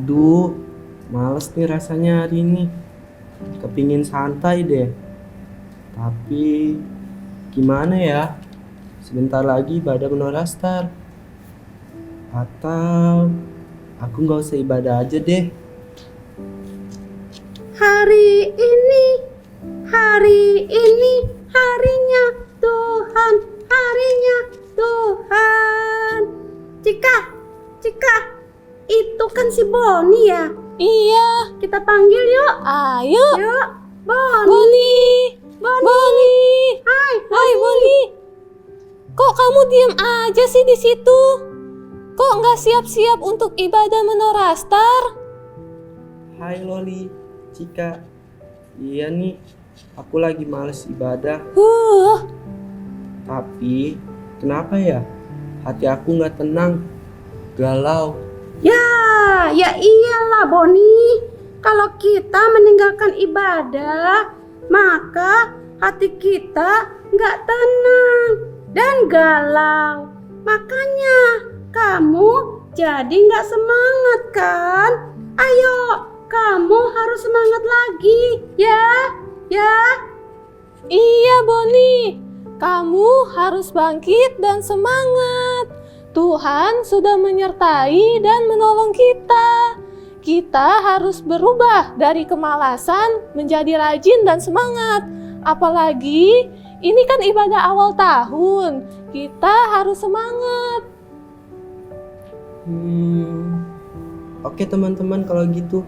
Aduh, males nih rasanya hari ini. Kepingin santai deh. Tapi gimana ya? Sebentar lagi ibadah Menorastar. Atau aku nggak usah ibadah aja deh. Hari ini harinya Tuhan, harinya Tuhan. Cika, itu kan si Boni ya? Iya, Kita panggil yuk. ayo. Yuk, Boni. Boni. Hai, Hai Boni. Kok kamu diam aja sih di situ? Kok nggak siap-siap untuk ibadah Menorastar? Hai Loli, Cika. Iya nih, aku lagi males ibadah. Tapi kenapa ya? Hati aku nggak tenang, galau. Ya iyalah Boni. Kalau kita meninggalkan ibadah, maka hati kita nggak tenang dan galau. Makanya kamu jadi nggak semangat kan? Ayo, kamu harus semangat lagi ya. Iya Boni, kamu harus bangkit dan semangat. Tuhan sudah menyertai dan menolong kita. Kita harus berubah dari kemalasan menjadi rajin dan semangat. Apalagi ini kan ibadah awal tahun. Kita harus semangat. Oke teman-teman kalau gitu.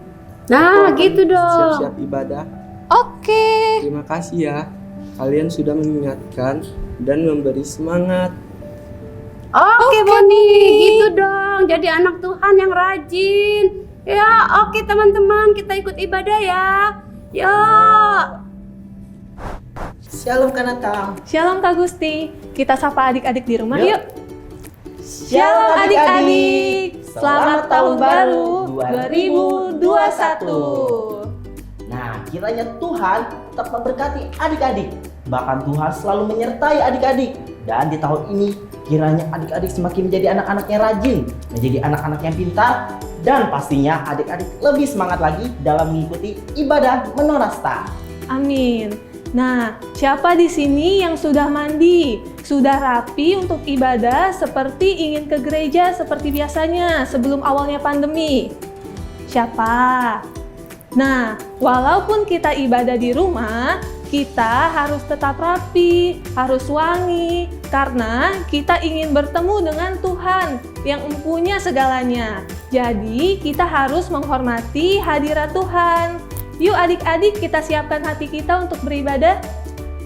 Nah, Aku akan gitu dong. Siap-siap ibadah. Oke. Terima kasih ya. Kalian sudah mengingatkan dan memberi semangat. Oke Boni, gitu dong. Jadi anak Tuhan yang rajin. Ya, oke teman-teman, kita ikut ibadah ya. Yuk. Shalom Kanata. Shalom Kak Gusti. Kita sapa adik-adik di rumah Yuk. yuk. Shalom adik-adik. Selamat tahun baru 2021. Nah, kiranya Tuhan tetap memberkati adik-adik. Bahkan Tuhan selalu menyertai adik-adik. Dan di tahun ini, kiranya adik-adik semakin menjadi anak-anak yang rajin, menjadi anak-anak yang pintar, dan pastinya adik-adik lebih semangat lagi dalam mengikuti ibadah Menorastar. Amin. Nah, siapa di sini yang sudah mandi, sudah rapi untuk ibadah seperti ingin ke gereja seperti biasanya sebelum awalnya pandemi? Siapa? Nah, walaupun kita ibadah di rumah, kita harus tetap rapi, harus wangi, karena kita ingin bertemu dengan Tuhan yang mempunyai segalanya. Jadi, kita harus menghormati hadirat Tuhan. Yuk adik-adik, kita siapkan hati kita untuk beribadah.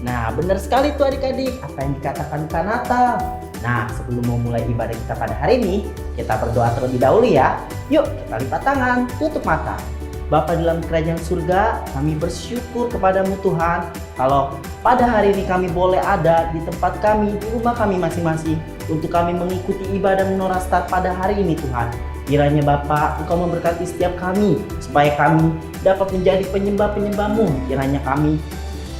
Nah, benar sekali tuh adik-adik apa yang dikatakan Kanata. Nah, sebelum memulai ibadah kita pada hari ini, kita berdoa terlebih dahulu ya. Yuk, kita lipat tangan, tutup mata. Bapa dalam kerajaan surga, kami bersyukur kepadamu Tuhan, kalau pada hari ini kami boleh ada di tempat kami, di rumah kami masing-masing, untuk kami mengikuti ibadah Menorastar pada hari ini Tuhan. Kiranya Bapa, Engkau memberkati setiap kami, supaya kami dapat menjadi penyembah-penyembah-Mu. Kiranya kami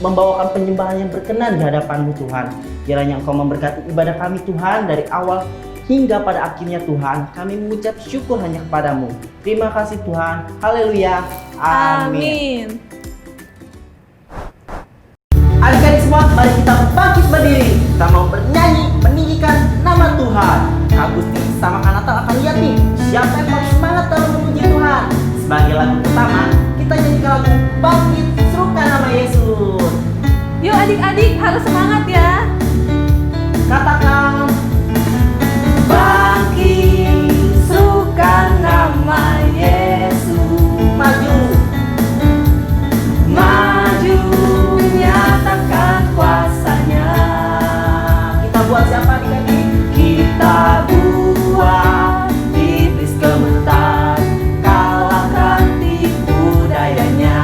membawakan penyembahan yang berkenan di hadapan-Mu Tuhan. Kiranya Engkau memberkati ibadah kami Tuhan, dari awal hingga pada akhirnya Tuhan, kami mengucap syukur hanya kepadamu. Terima kasih Tuhan. Haleluya. Amin. Adik-adik semua, mari kita bangkit berdiri. Kita mau bernyanyi, meninggikan nama Tuhan. Kak Gusti sama Kanata akan lihat nih, siapa yang paling semangat dalam memuji Tuhan. Sebagai lagu pertama, kita nyanyikan lagu Bangkit Serukan Nama Yesus. Yuk adik-adik, harus semangat ya. Katakan, Bangkit, serukan nama Yesus. maju. Maju, nyatakan kuasanya. Kita buat siapa adik-adik? Kita buat iblis gemetar, kalahkan tipu dayanya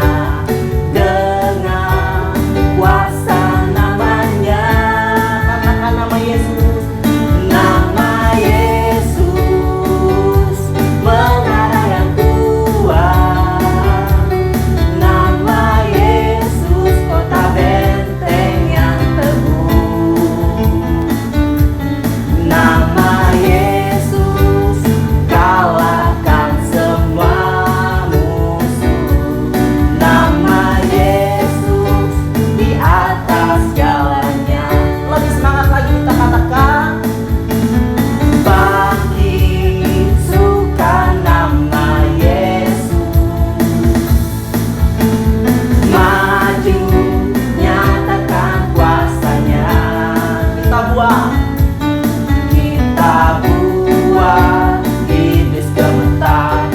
dengan kuasa namanya. Katakan nama Yesus. Nama Yesus menara yang kuat. Nama Yesus kota benteng yang teguh. Nama Yesus kalahkan semua berdoa. Kita buat iblis gemetar,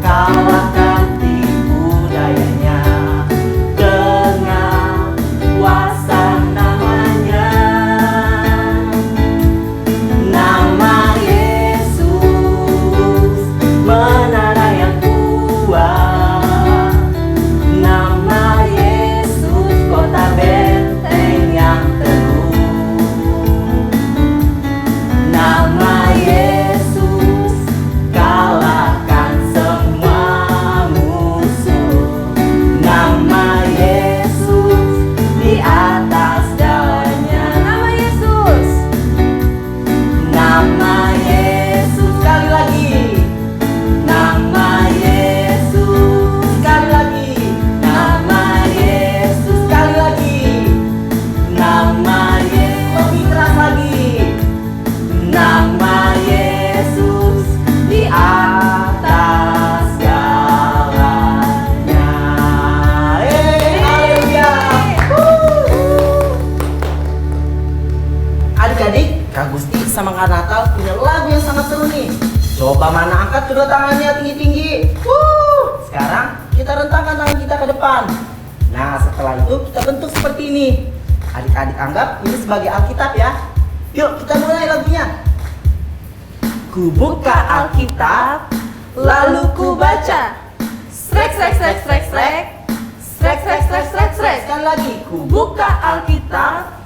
kalahkan tipu dayanya dengan kuasa namanya. Nama Yesus menara yang kuat. Nama Yesus kota benteng yang teguh. Nama Yesus kalahkan semua musuh. Nama Yesus di atas segalanya. Nama Yesus. Nama Yesus sekali lagi. Nama Yesus sekali lagi. Nama Yesus sekali lagi. Nama Yesus lebih keras lagi. Nama Yesus di atas segalanya. Haleluya. Adik-adik, Kak Gusti sama Kak Natal punya lagu yang sangat seru nih. Coba mana angkat kedua tangannya tinggi-tinggi. Sekarang kita rentangkan tangan kita ke depan. Nah, setelah itu kita bentuk seperti ini. Adik-adik anggap ini sebagai Alkitab ya. Yuk kita mulai lagunya. Ku buka Alkitab, lalu ku baca. Srek srek srek srek srek. Srek srek srek srek srek. Sekali lagi, ku buka Alkitab,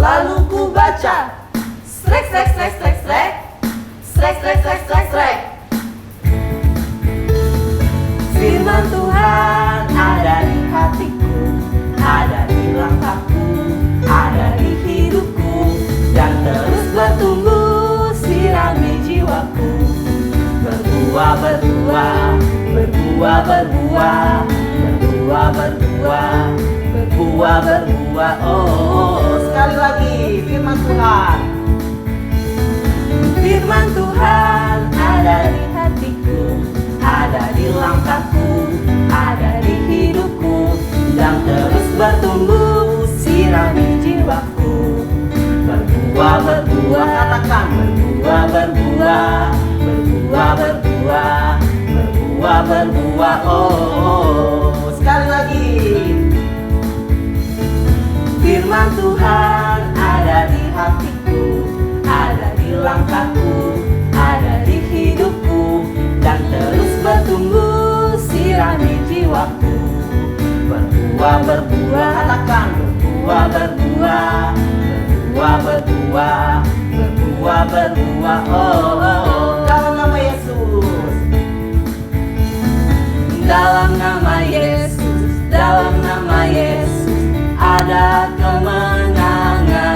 lalu ku baca. Srek srek srek srek srek. Srek srek srek srek srek. Firman Tuhan ada di hatiku, ada di langkahku, ada di hidupku, dan terus bertumbuh sirami jiwaku. Berbuah, berbuah, berbuah, berbuah, berbuah, berbuah, berbuah, berbuah. Oh, sekali lagi firman Tuhan. Firman Tuhan ada di hatiku, ada di langkahku, ada di hidupku, dan terus bertumbuh sirami jiwaku. Berbuah, berbuah, katakan berbuah, berbuah, berbuah, berbuah, berbuah, berbuah. Oh, sekali lagi. Firman Tuhan ada di hatiku, ada di langkahku, ada di hidupku, dan terus bertumbuh sirami jiwaku. Berbuah, berbuah, katakan berbuah, berbuah, berbuah, berbuah, berbuah, berbuah. Oh, dalam nama Yesus. Dalam nama Yesus, dalam nama Yesus ada kemenangan.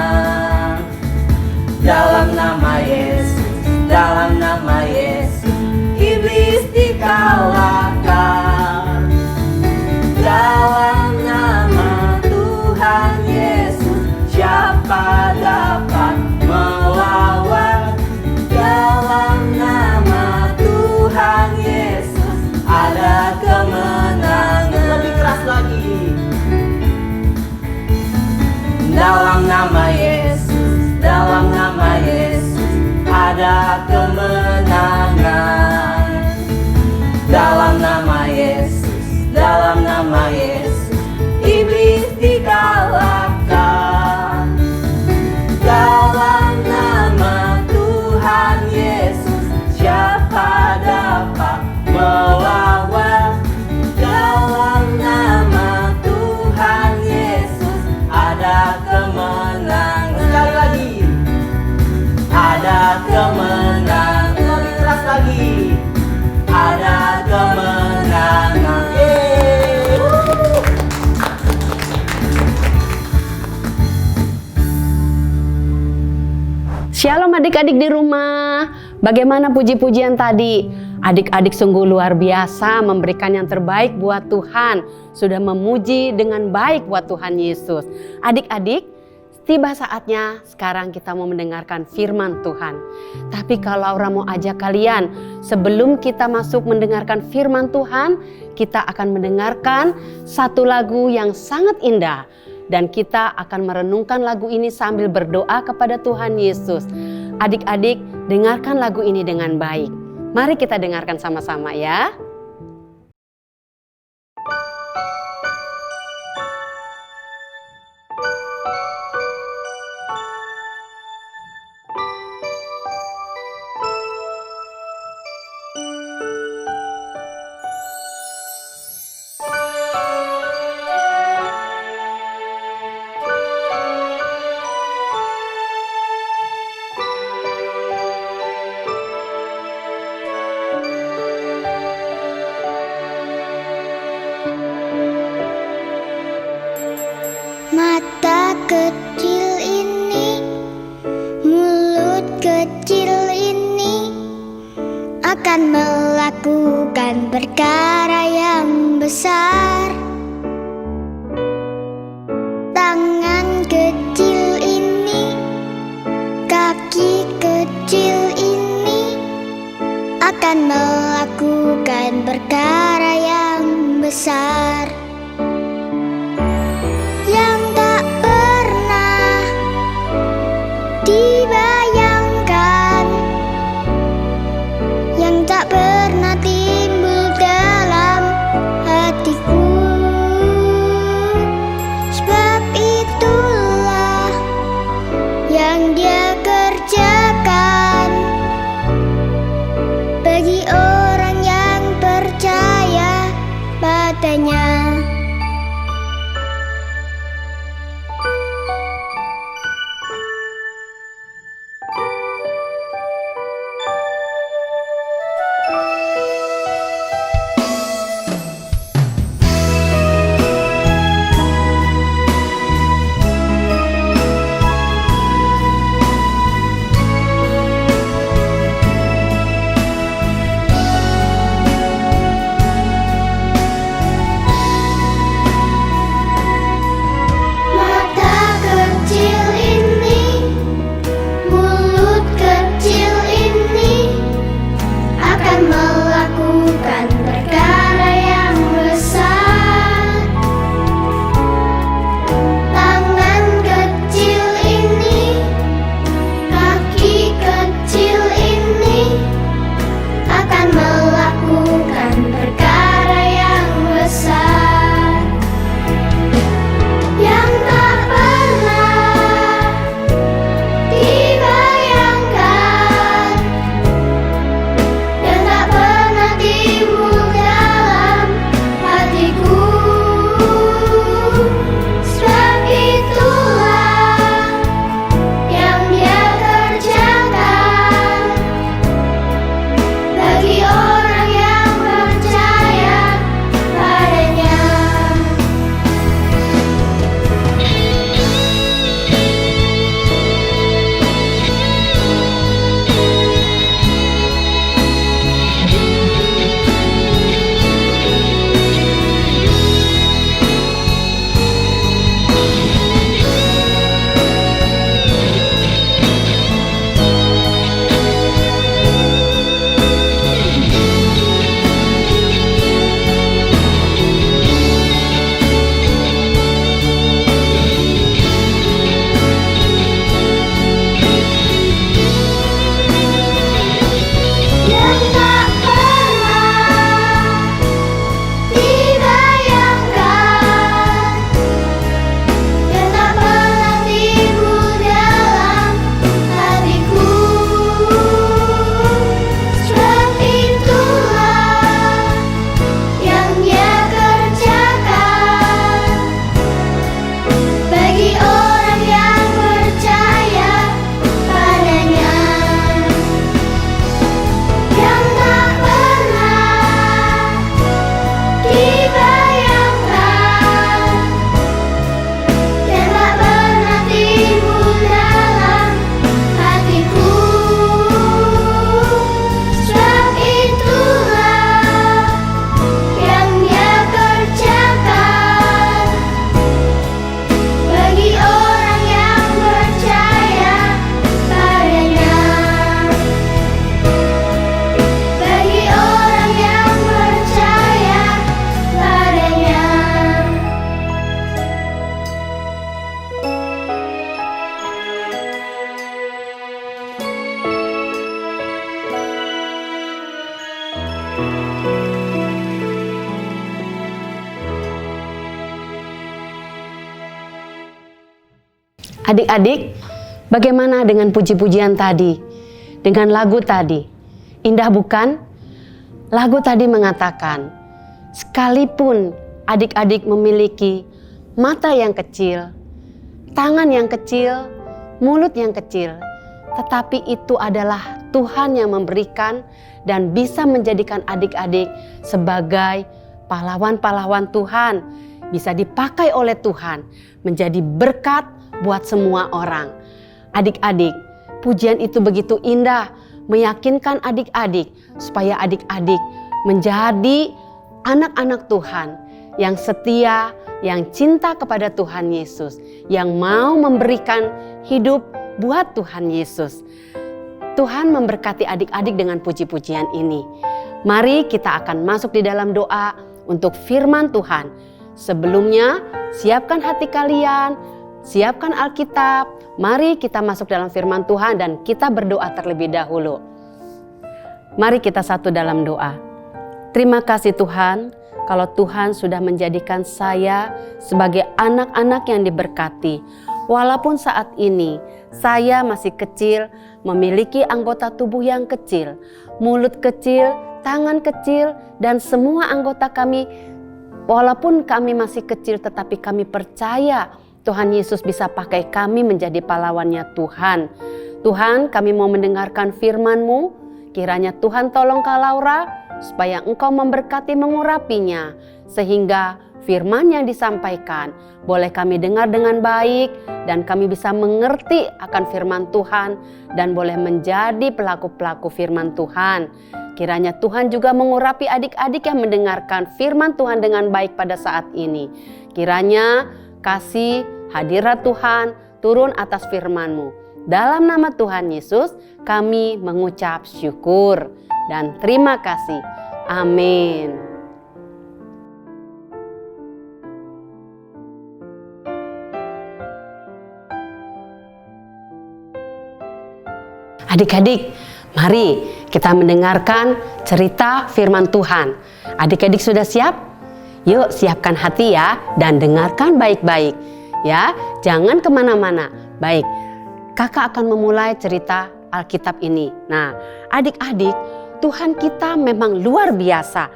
Dalam nama Yesus, dalam nama Yesus iblis dikalahkan. Dalam nama Tuhan Yesus siapa dapat melawan? Dalam nama Tuhan Yesus ada kemenangan. Lebih keras lagi. Dalam nama Yesus, dalam nama Yesus ada kemenangan. Dalam nama Yesus, dalam nama Yesus iblis dikalahkan. Dalam nama Tuhan Yesus siapa dapat melawan? Dalam nama Tuhan Yesus ada kemenangan. Sekali lagi, ada kemenangan. Lebih keras lagi, ada kemenangan. Yeay. Shalom adik-adik di rumah. Bagaimana puji-pujian tadi? Adik-adik sungguh luar biasa memberikan yang terbaik buat Tuhan. Sudah memuji dengan baik buat Tuhan Yesus. Adik-adik, tiba saatnya sekarang kita mau mendengarkan firman Tuhan. Tapi kalau Aura mau ajak kalian, sebelum kita masuk mendengarkan firman Tuhan, kita akan mendengarkan satu lagu yang sangat indah dan kita akan merenungkan lagu ini sambil berdoa kepada Tuhan Yesus. Adik-adik, dengarkan lagu ini dengan baik. Mari kita dengarkan sama-sama ya. Mata kecil ini, mulut kecil ini akan melakukan perkara yang besar. Tangan kecil ini, kaki kecil ini akan melakukan perkara yang besar. Dibayangkan, yang tak pernah timbul dalam hatiku. Sebab itulah yang Dia kerjakan bagi orang yang percaya padanya. Adik-adik, bagaimana dengan puji-pujian tadi? Dengan lagu tadi? Indah bukan? Lagu tadi mengatakan, sekalipun adik-adik memiliki mata yang kecil, tangan yang kecil, mulut yang kecil, tetapi itu adalah Tuhan yang memberikan dan bisa menjadikan adik-adik sebagai pahlawan-pahlawan Tuhan, bisa dipakai oleh Tuhan menjadi berkat buat semua orang. Adik-adik, pujian itu begitu indah, meyakinkan adik-adik supaya adik-adik menjadi anak-anak Tuhan yang setia, yang cinta kepada Tuhan Yesus, yang mau memberikan hidup buat Tuhan Yesus. Tuhan memberkati adik-adik dengan puji-pujian ini. Mari kita akan masuk di dalam doa untuk firman Tuhan. Sebelumnya, siapkan hati kalian, siapkan Alkitab. Mari kita masuk dalam firman Tuhan dan kita berdoa terlebih dahulu. Mari kita satu dalam doa. Terima kasih Tuhan, kalau Tuhan sudah menjadikan saya sebagai anak-anak yang diberkati. Walaupun saat ini saya masih kecil, memiliki anggota tubuh yang kecil, mulut kecil, tangan kecil, dan semua anggota kami, walaupun kami masih kecil tetapi kami percaya Tuhan Yesus bisa pakai kami menjadi pahlawannya Tuhan. Tuhan, kami mau mendengarkan firman-Mu. Kiranya Tuhan tolong Kak Laura supaya Engkau memberkati mengurapinya. Sehingga firman yang disampaikan boleh kami dengar dengan baik dan kami bisa mengerti akan firman Tuhan dan boleh menjadi pelaku-pelaku firman Tuhan. Kiranya Tuhan juga mengurapi adik-adik yang mendengarkan firman Tuhan dengan baik pada saat ini. Kiranya kasih hadirat Tuhan turun atas firman-Mu. Dalam nama Tuhan Yesus kami mengucap syukur dan terima kasih. Amin. Adik-adik, mari kita mendengarkan cerita firman Tuhan. Adik-adik sudah siap? Yuk siapkan hati ya dan dengarkan baik-baik. Ya, jangan kemana-mana. Baik, kakak akan memulai cerita Alkitab ini. Nah, adik-adik, Tuhan kita memang luar biasa.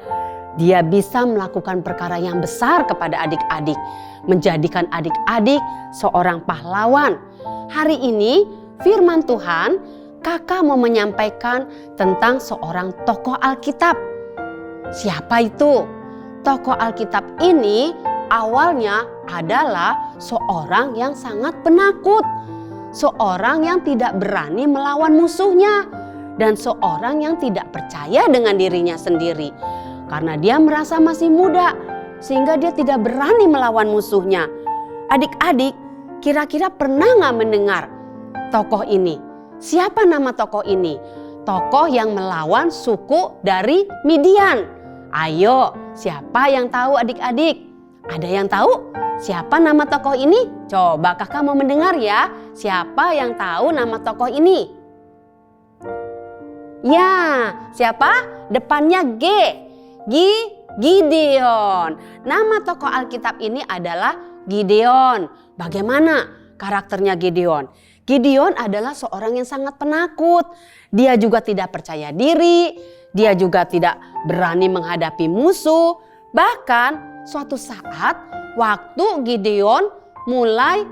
Dia bisa melakukan perkara yang besar kepada adik-adik, menjadikan adik-adik seorang pahlawan. Hari ini firman Tuhan, kakak mau menyampaikan tentang seorang tokoh Alkitab. Siapa itu? Tokoh Alkitab ini awalnya adalah seorang yang sangat penakut, seorang yang tidak berani melawan musuhnya, dan seorang yang tidak percaya dengan dirinya sendiri. Karena dia merasa masih muda, sehingga dia tidak berani melawan musuhnya. Adik-adik, kira-kira pernah nggak mendengar tokoh ini? Siapa nama tokoh ini? Tokoh yang melawan suku dari Midian. Ayo, siapa yang tahu adik-adik? Ada yang tahu siapa nama tokoh ini? Coba kakak mau mendengar ya. Siapa yang tahu nama tokoh ini? Ya, siapa? Depannya G. Gideon. Nama tokoh Alkitab ini adalah Gideon. Bagaimana karakternya Gideon? Gideon adalah seorang yang sangat penakut. Dia juga tidak percaya diri. Dia juga tidak berani menghadapi musuh. Bahkan suatu saat waktu Gideon mulai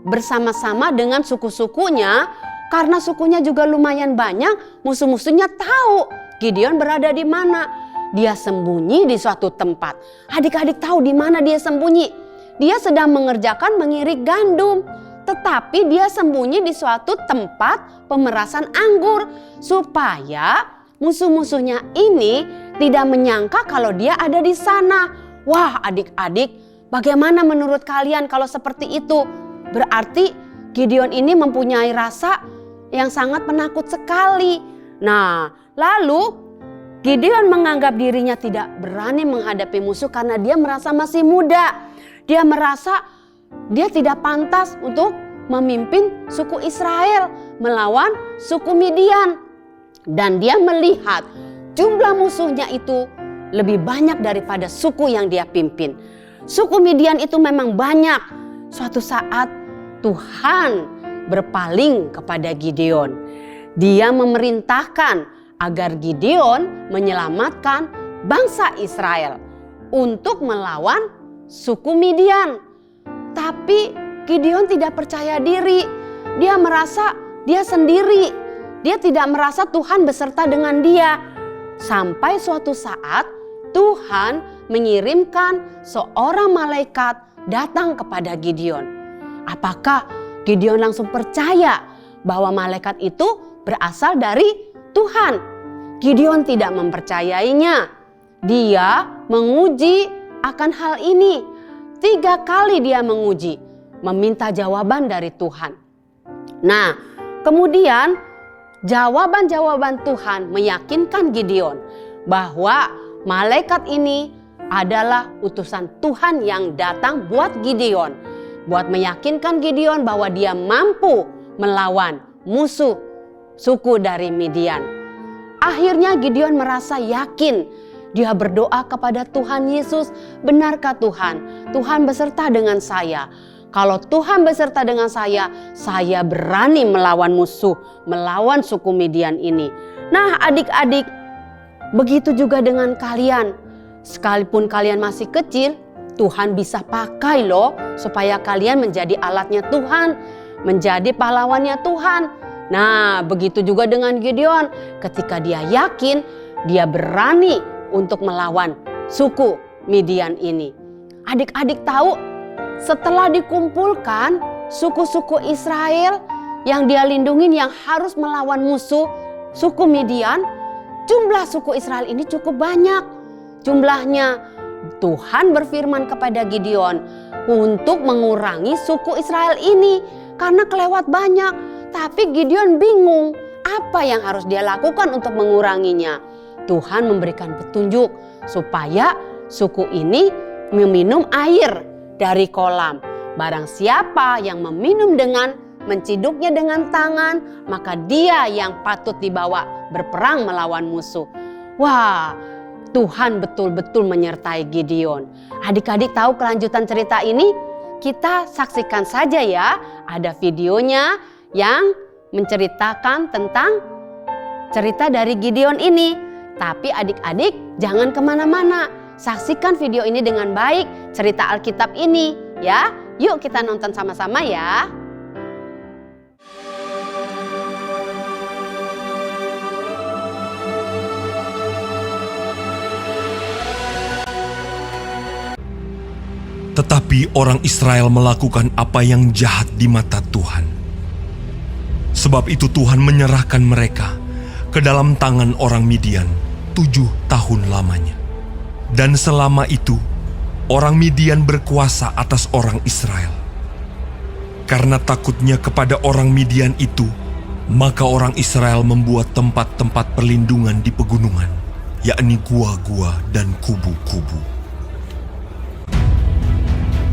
bersama-sama dengan suku-sukunya, karena sukunya juga lumayan banyak, musuh-musuhnya tahu Gideon berada di mana. Dia sembunyi di suatu tempat. Adik-adik tahu di mana dia sembunyi? Dia sedang mengerjakan mengirik gandum. Tetapi dia sembunyi di suatu tempat pemerasan anggur supaya musuh-musuhnya ini tidak menyangka kalau dia ada di sana. Wah, adik-adik, bagaimana menurut kalian kalau seperti itu? Berarti Gideon ini mempunyai rasa yang sangat penakut sekali. Nah, lalu Gideon menganggap dirinya tidak berani menghadapi musuh karena dia merasa masih muda. Dia merasa dia tidak pantas untuk memimpin suku Israel melawan suku Midian. Dan dia melihat jumlah musuhnya itu lebih banyak daripada suku yang dia pimpin. Suku Midian itu memang banyak. Suatu saat Tuhan berpaling kepada Gideon. Dia memerintahkan agar Gideon menyelamatkan bangsa Israel untuk melawan suku Midian. Tapi Gideon tidak percaya diri. Dia merasa dia sendiri. Dia tidak merasa Tuhan beserta dengan dia. Sampai suatu saat Tuhan mengirimkan seorang malaikat datang kepada Gideon. Apakah Gideon langsung percaya bahwa malaikat itu berasal dari Tuhan? Gideon tidak mempercayainya. Dia menguji akan hal ini. 3 kali dia menguji, meminta jawaban dari Tuhan. Nah, kemudian jawaban-jawaban Tuhan meyakinkan Gideon bahwa malaikat ini adalah utusan Tuhan yang datang buat Gideon. Buat meyakinkan Gideon bahwa dia mampu melawan musuh suku dari Midian. Akhirnya Gideon merasa yakin. Dia berdoa kepada Tuhan Yesus, benarkah Tuhan? Tuhan beserta dengan saya. Kalau Tuhan beserta dengan saya berani melawan musuh, melawan suku Midian ini. Nah adik-adik, begitu juga dengan kalian. Sekalipun kalian masih kecil, Tuhan bisa pakai loh supaya kalian menjadi alatnya Tuhan, menjadi pahlawannya Tuhan. Nah begitu juga dengan Gideon. Ketika dia yakin, dia berani untuk melawan suku Midian ini. Adik-adik tahu, setelah dikumpulkan suku-suku Israel yang dia lindungin yang harus melawan musuh suku Midian, jumlah suku Israel ini cukup banyak jumlahnya. Tuhan berfirman kepada Gideon untuk mengurangi suku Israel ini karena kelewat banyak. Tapi Gideon bingung apa yang harus dia lakukan untuk menguranginya. Tuhan memberikan petunjuk supaya suku ini meminum air dari kolam. Barang siapa yang meminum dengan menciduknya dengan tangan, maka dia yang patut dibawa berperang melawan musuh. Wah, Tuhan betul-betul menyertai Gideon. Adik-adik tahu kelanjutan cerita ini? Kita saksikan saja ya. Ada videonya yang menceritakan tentang cerita dari Gideon ini. Tapi adik-adik jangan kemana-mana. Saksikan video ini dengan baik, cerita Alkitab ini ya. Yuk kita nonton sama-sama ya. Tetapi orang Israel melakukan apa yang jahat di mata Tuhan. Sebab itu Tuhan menyerahkan mereka ke dalam tangan orang Midian 7 tahun lamanya. Dan selama itu orang Midian berkuasa atas orang Israel. Karena takutnya kepada orang Midian itu, maka orang Israel membuat tempat-tempat perlindungan di pegunungan, yakni gua-gua dan kubu-kubu.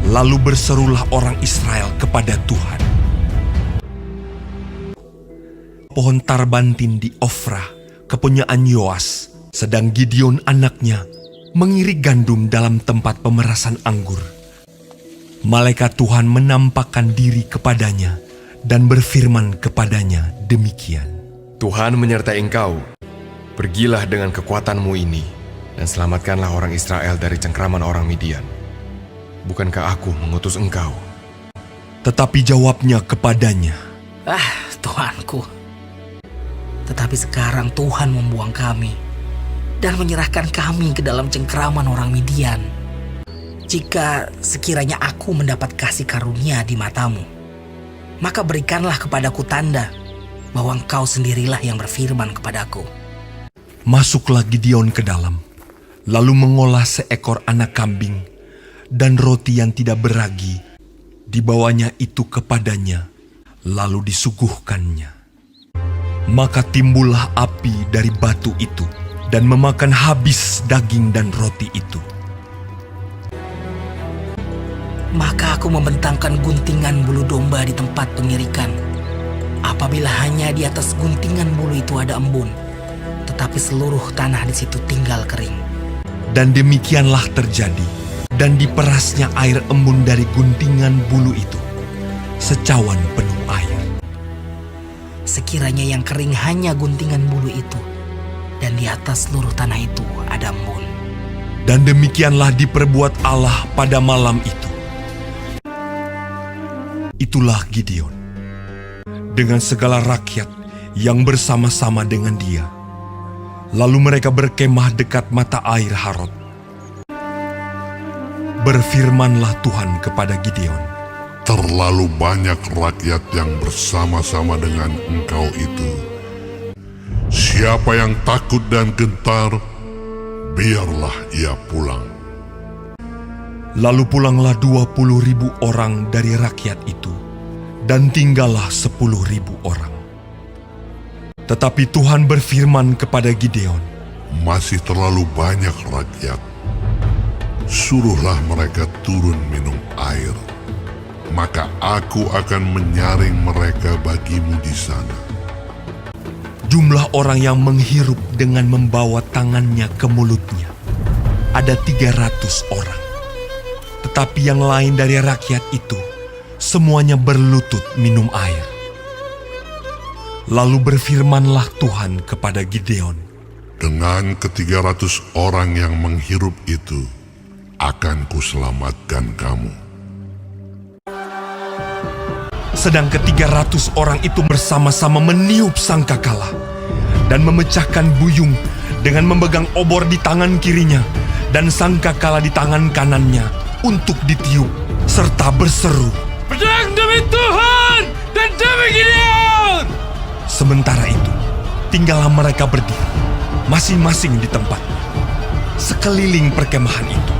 Lalu berserulah orang Israel kepada Tuhan. Pohon tarbantin di Ofrah, kepunyaan Yoas, sedang Gideon anaknya mengirik gandum dalam tempat pemerasan anggur. Malaikat Tuhan menampakkan diri kepadanya dan berfirman kepadanya demikian. Tuhan menyertai engkau. Pergilah dengan kekuatanmu ini dan selamatkanlah orang Israel dari cengkraman orang Midian. Bukankah aku mengutus engkau? Tetapi jawabnya kepadanya, Tuanku. Tetapi sekarang Tuhan membuang kami dan menyerahkan kami ke dalam cengkraman orang Midian. Jika sekiranya aku mendapat kasih karunia di matamu, maka berikanlah kepadaku tanda bahwa engkau sendirilah yang berfirman kepadaku. masuklah Gideon ke dalam, lalu mengolah seekor anak kambing dan roti yang tidak beragi, dibawanya itu kepadanya, lalu disuguhkannya. Maka timbullah api dari batu itu dan memakan habis daging dan roti itu. Maka aku membentangkan guntingan bulu domba di tempat pengirikan. Apabila hanya di atas guntingan bulu itu ada embun, tetapi seluruh tanah di situ tinggal kering. Dan demikianlah terjadi, dan diperasnya air embun dari guntingan bulu itu, secawan penuh air. Sekiranya yang kering hanya guntingan bulu itu, dan di atas seluruh tanah itu ada embun. Dan demikianlah diperbuat Allah pada malam itu. Itulah Gideon, dengan segala rakyat yang bersama-sama dengan dia. Lalu mereka berkemah dekat mata air Harod. Berfirmanlah Tuhan kepada Gideon, terlalu banyak rakyat yang bersama-sama dengan engkau itu. Siapa yang takut dan gentar, biarlah ia pulang. Lalu pulanglah 20.000 orang dari rakyat itu, dan tinggallah 10.000 orang. Tetapi Tuhan berfirman kepada Gideon, Masih terlalu banyak rakyat. Suruhlah mereka turun minum air, maka aku akan menyaring mereka bagimu di sana. jumlah orang yang menghirup dengan membawa tangannya ke mulutnya ada 300 orang. Tetapi yang lain dari rakyat itu, semuanya berlutut minum air. Lalu berfirmanlah Tuhan kepada Gideon, Dengan ke-300 orang yang menghirup itu, akan kuselamatkan kamu. sedang ke-300 orang itu bersama-sama meniup sangkakala dan memecahkan buyung dengan memegang obor di tangan kirinya dan sangkakala di tangan kanannya untuk ditiup, serta berseru, "Pedang demi Tuhan dan demi Gideon!" Sementara itu, tinggallah mereka berdiri, masing-masing di tempatnya, sekeliling perkemahan itu.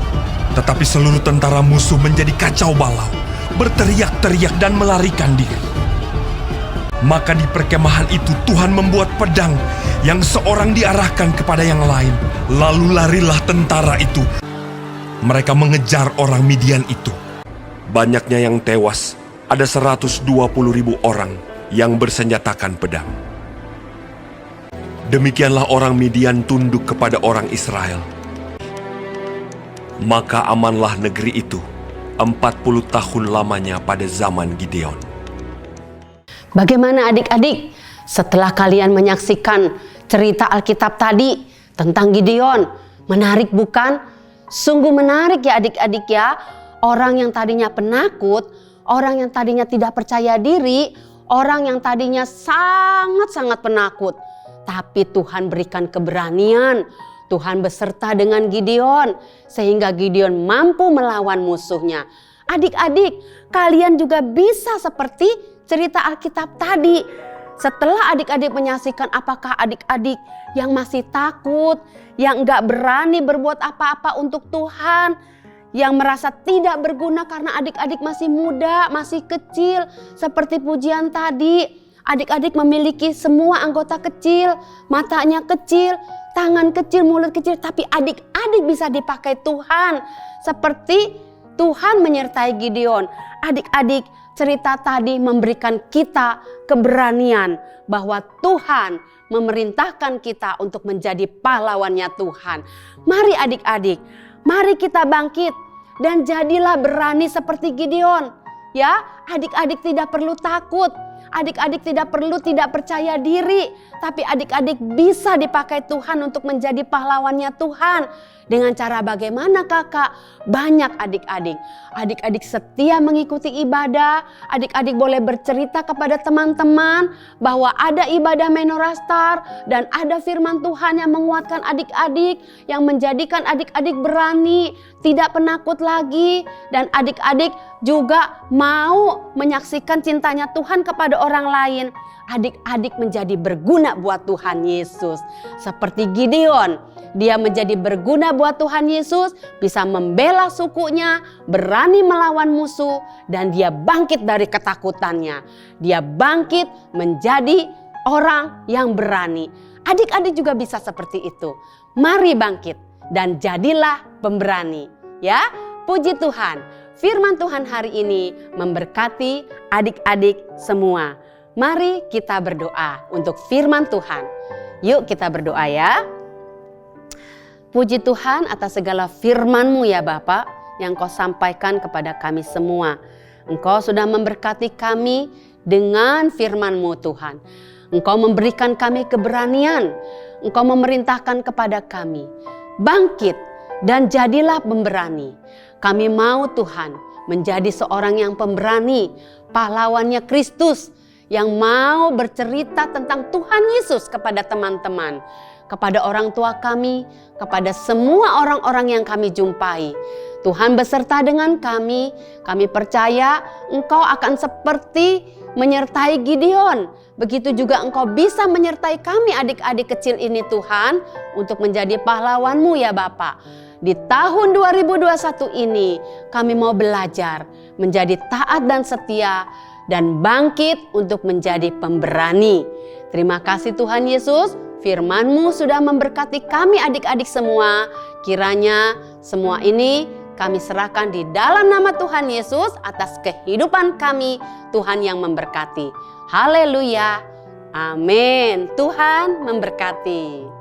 Tetapi seluruh tentara musuh menjadi kacau balau, berteriak-teriak dan melarikan diri. Maka di perkemahan itu Tuhan membuat pedang yang seorang diarahkan kepada yang lain. Lalu larilah tentara itu. Mereka mengejar orang Midian itu. Banyaknya yang tewas, ada 120.000 orang yang bersenjatakan pedang. Demikianlah orang Midian tunduk kepada orang Israel. Maka amanlah negeri itu 40 tahun lamanya pada zaman Gideon. Bagaimana adik-adik? Setelah kalian menyaksikan cerita Alkitab tadi tentang Gideon, menarik bukan? Sungguh menarik ya adik-adik ya. Orang yang tadinya penakut, orang yang tadinya tidak percaya diri, orang yang tadinya sangat-sangat penakut. Tapi Tuhan berikan keberanian. Tuhan beserta dengan Gideon sehingga Gideon mampu melawan musuhnya. Adik-adik, kalian juga bisa seperti cerita Alkitab tadi. Setelah adik-adik menyaksikan, apakah adik-adik yang masih takut, yang enggak berani berbuat apa-apa untuk Tuhan, yang merasa tidak berguna karena adik-adik masih muda, masih kecil, seperti pujian tadi. Adik-adik memiliki semua anggota kecil, matanya kecil, tangan kecil, mulut kecil, tapi adik-adik bisa dipakai Tuhan. Seperti Tuhan menyertai Gideon. Adik-adik, cerita tadi memberikan kita keberanian bahwa Tuhan memerintahkan kita untuk menjadi pahlawannya Tuhan. Mari adik-adik, mari kita bangkit dan jadilah berani seperti Gideon. Ya, adik-adik tidak perlu takut. Adik-adik tidak perlu tidak percaya diri, tapi adik-adik bisa dipakai Tuhan untuk menjadi pahlawannya Tuhan. Dengan cara bagaimana kakak? Banyak adik-adik. Adik-adik setia mengikuti ibadah. Adik-adik boleh bercerita kepada teman-teman bahwa ada ibadah menorastar dan ada firman Tuhan yang menguatkan adik-adik, yang menjadikan adik-adik berani, tidak penakut lagi. Dan adik-adik juga mau menyaksikan cintanya Tuhan kepada orang lain. Adik-adik menjadi berguna buat Tuhan Yesus. Seperti Gideon, dia menjadi berguna buat Tuhan Yesus, bisa membela sukunya, berani melawan musuh, dan dia bangkit dari ketakutannya. Dia bangkit menjadi orang yang berani. Adik-adik juga bisa seperti itu. Mari bangkit dan jadilah pemberani. Ya, puji Tuhan. Firman Tuhan hari ini memberkati adik-adik semua. Mari kita berdoa untuk firman Tuhan. Yuk kita berdoa ya. Puji Tuhan atas segala firman-Mu ya Bapa yang Kau sampaikan kepada kami semua. Engkau sudah memberkati kami dengan firman-Mu Tuhan. Engkau memberikan kami keberanian. Engkau memerintahkan kepada kami, bangkit dan jadilah pemberani. Kami mau Tuhan menjadi seorang yang pemberani, pahlawannya Kristus yang mau bercerita tentang Tuhan Yesus kepada teman-teman, kepada orang tua kami, kepada semua orang-orang yang kami jumpai. Tuhan beserta dengan kami percaya Engkau akan seperti menyertai Gideon. Begitu juga Engkau bisa menyertai kami adik-adik kecil ini Tuhan, untuk menjadi pahlawan-Mu ya Bapa. Di tahun 2021 ini kami mau belajar menjadi taat dan setia dan bangkit untuk menjadi pemberani. Terima kasih Tuhan Yesus, firman-Mu sudah memberkati kami adik-adik semua. Kiranya semua ini kami serahkan di dalam nama Tuhan Yesus atas kehidupan kami, Tuhan yang memberkati. Haleluya, amin. Tuhan memberkati.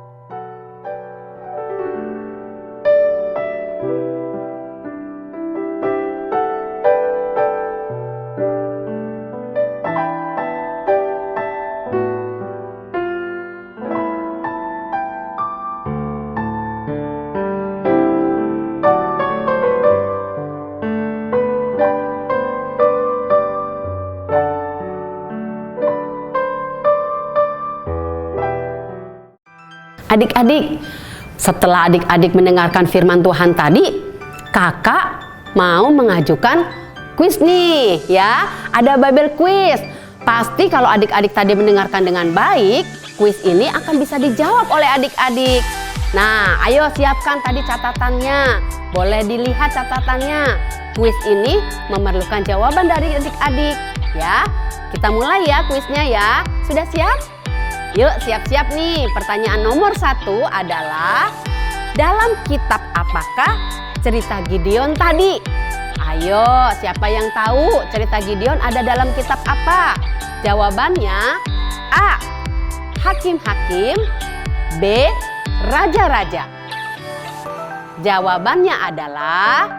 Adik-adik, setelah adik-adik mendengarkan firman Tuhan tadi, kakak mau mengajukan kuis nih ya. Ada Bible quiz. Pasti kalau adik-adik tadi mendengarkan dengan baik, kuis ini akan bisa dijawab oleh adik-adik. Nah, ayo siapkan tadi catatannya. Boleh dilihat catatannya. Kuis ini memerlukan jawaban dari adik-adik ya. Kita mulai ya kuisnya ya. Sudah siap? Yuk siap-siap nih. Pertanyaan nomor 1 adalah, dalam kitab apakah cerita Gideon tadi? Ayo, siapa yang tahu cerita Gideon ada dalam kitab apa? Jawabannya A. Hakim-hakim, B. Raja-raja. Jawabannya adalah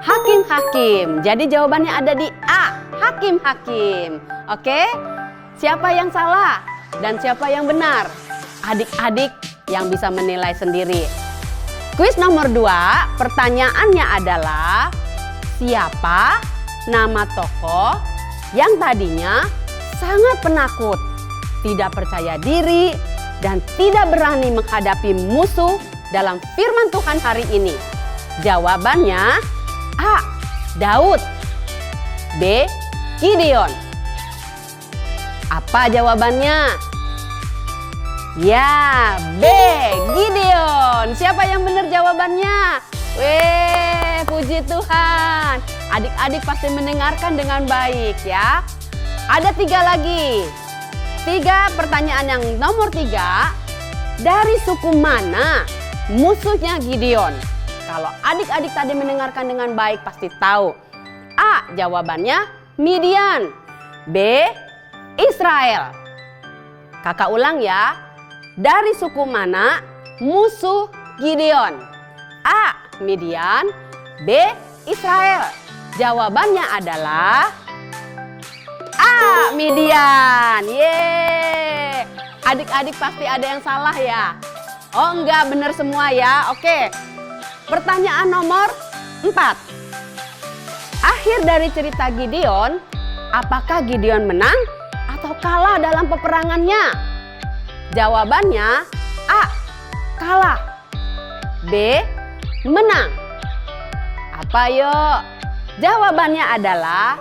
Hakim-hakim. Jadi jawabannya ada di A. Hakim-hakim. Oke? Siapa yang salah dan siapa yang benar? Adik-adik yang bisa menilai sendiri. Kuis nomor 2, pertanyaannya adalah, siapa nama tokoh yang tadinya sangat penakut, tidak percaya diri, dan tidak berani menghadapi musuh dalam firman Tuhan hari ini? Jawabannya A. Daud, B. Gideon. Apa jawabannya? Ya, B. Gideon. Siapa yang benar jawabannya? Weh, puji Tuhan. Adik-adik pasti mendengarkan dengan baik ya. Ada 3 lagi. 3 pertanyaan yang nomor 3. Dari suku mana musuhnya Gideon? Kalau adik-adik tadi mendengarkan dengan baik pasti tahu. A. Jawabannya Midian. B. Israel. Kakak ulang ya. Dari suku mana musuh Gideon? A. Midian, B. Israel. Jawabannya adalah A. Midian. Yeay. Adik-adik pasti ada yang salah ya. Oh enggak, benar semua ya. Oke. Pertanyaan nomor 4. Akhir dari cerita Gideon, apakah Gideon menang atau kalah dalam peperangannya? Jawabannya A. Kalah. B. Menang. Apa yuk? Jawabannya adalah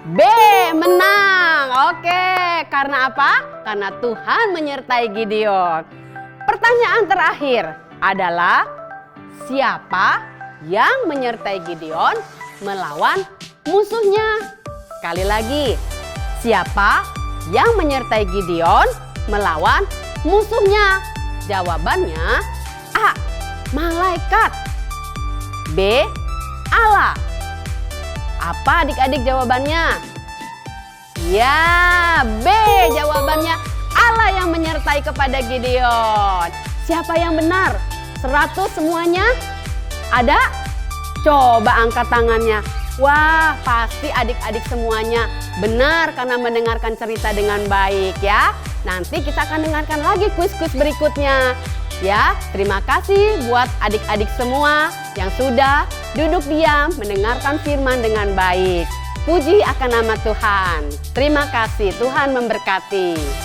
B. Menang. Oke, karena apa? Karena Tuhan menyertai Gideon. Pertanyaan terakhir adalah, siapa yang menyertai Gideon melawan musuhnya? Sekali lagi, siapa yang menyertai Gideon melawan musuhnya? Jawabannya A. Malaikat, B. Allah. Apa adik-adik jawabannya? Ya, B. Jawabannya sampai kepada Gideon. Siapa yang benar? 100 semuanya? Ada? Coba angkat tangannya. Wah, pasti adik-adik semuanya benar karena mendengarkan cerita dengan baik ya. Nanti kita akan dengarkan lagi kuis-kuis berikutnya. Ya, terima kasih buat adik-adik semua yang sudah duduk diam mendengarkan firman dengan baik. Puji akan nama Tuhan. Terima kasih, Tuhan memberkati.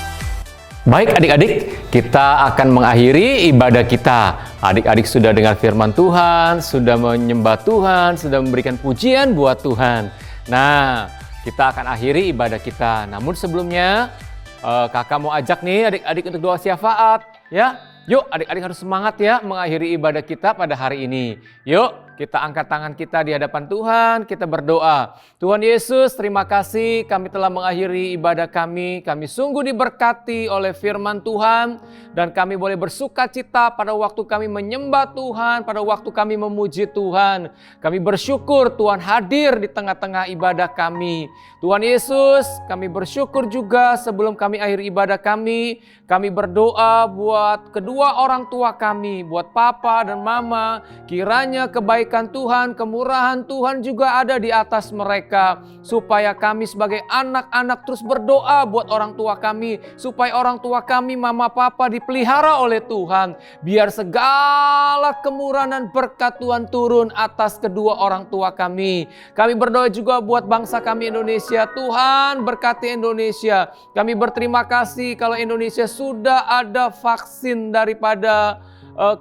Baik adik-adik, kita akan mengakhiri ibadah kita. Adik-adik sudah dengar firman Tuhan, sudah menyembah Tuhan, sudah memberikan pujian buat Tuhan. Nah, kita akan akhiri ibadah kita. Namun sebelumnya, kakak mau ajak nih adik-adik untuk doa syafaat. Ya, yuk adik-adik harus semangat ya mengakhiri ibadah kita pada hari ini. Yuk, kita angkat tangan kita di hadapan Tuhan, kita berdoa. Tuhan Yesus, terima kasih kami telah mengakhiri ibadah kami. Kami sungguh diberkati oleh firman Tuhan. Dan kami boleh bersuka cita pada waktu kami menyembah Tuhan, pada waktu kami memuji Tuhan. Kami bersyukur Tuhan hadir di tengah-tengah ibadah kami. Tuhan Yesus, kami bersyukur juga sebelum kami akhiri ibadah kami berdoa buat kedua orang tua kami, buat papa dan mama. Kiranya kebaikan Tuhan, kemurahan Tuhan juga ada di atas mereka. Supaya kami sebagai anak-anak terus berdoa buat orang tua kami. Supaya orang tua kami, mama papa dipelihara oleh Tuhan. Biar segala kemurahan dan berkat Tuhan turun atas kedua orang tua kami. Kami berdoa juga buat bangsa kami Indonesia. Tuhan berkati Indonesia. Kami berterima kasih kalau Indonesia sudah ada vaksin daripada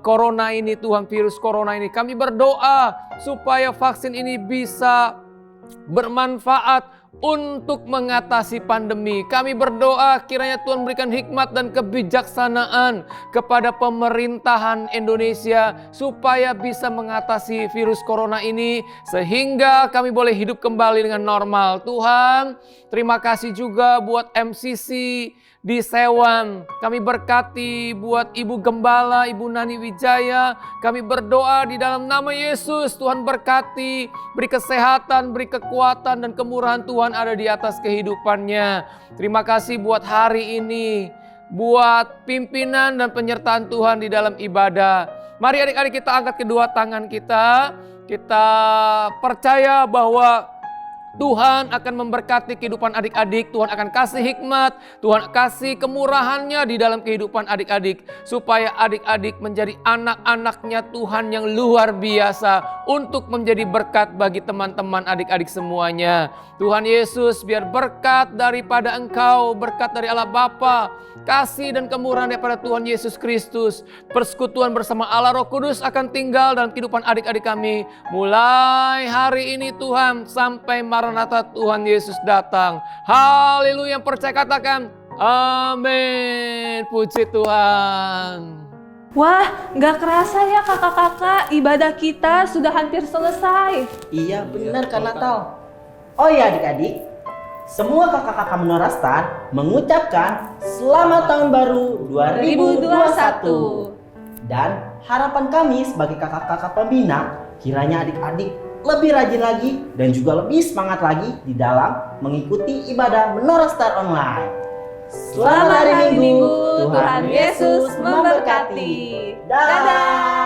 corona ini, Tuhan, virus corona ini. Kami berdoa supaya vaksin ini bisa bermanfaat untuk mengatasi pandemi. Kami berdoa kiranya Tuhan berikan hikmat dan kebijaksanaan kepada pemerintahan Indonesia supaya bisa mengatasi virus corona ini sehingga kami boleh hidup kembali dengan normal. Tuhan, terima kasih juga buat MCC di Sewan. Kami berkati buat Ibu Gembala, Ibu Nani Wijaya. Kami berdoa di dalam nama Yesus. Tuhan berkati, beri kesehatan, beri kekuatan dan kemurahan Tuhan ada di atas kehidupannya. Terima kasih buat hari ini, buat pimpinan dan penyertaan Tuhan di dalam ibadah. Mari adik-adik kita angkat kedua tangan kita. Kita percaya bahwa Tuhan akan memberkati kehidupan adik-adik. Tuhan akan kasih hikmat, Tuhan kasih kemurahannya di dalam kehidupan adik-adik. Supaya adik-adik menjadi anak-anaknya Tuhan yang luar biasa. Untuk menjadi berkat bagi teman-teman adik-adik semuanya. Tuhan Yesus, biar berkat daripada Engkau, berkat dari Allah Bapa, kasih dan kemurahan daripada Tuhan Yesus Kristus, persekutuan bersama Allah Roh Kudus akan tinggal dalam kehidupan adik-adik kami. Mulai hari ini Tuhan, sampai Maranatha Tuhan Yesus datang. Haleluya, yang percaya katakan amin. Puji Tuhan. Wah, gak kerasa ya kakak-kakak, ibadah kita sudah hampir selesai. Iya benar Kak Natal. Oh ya adik-adik, semua kakak-kakak Menara Star mengucapkan Selamat Tahun Baru 2021. Dan harapan kami sebagai kakak-kakak pembina, kiranya adik-adik lebih rajin lagi dan juga lebih semangat lagi di dalam mengikuti ibadah Menara Star Online. Selamat hari Minggu, Tuhan Yesus memberkati. Dadah.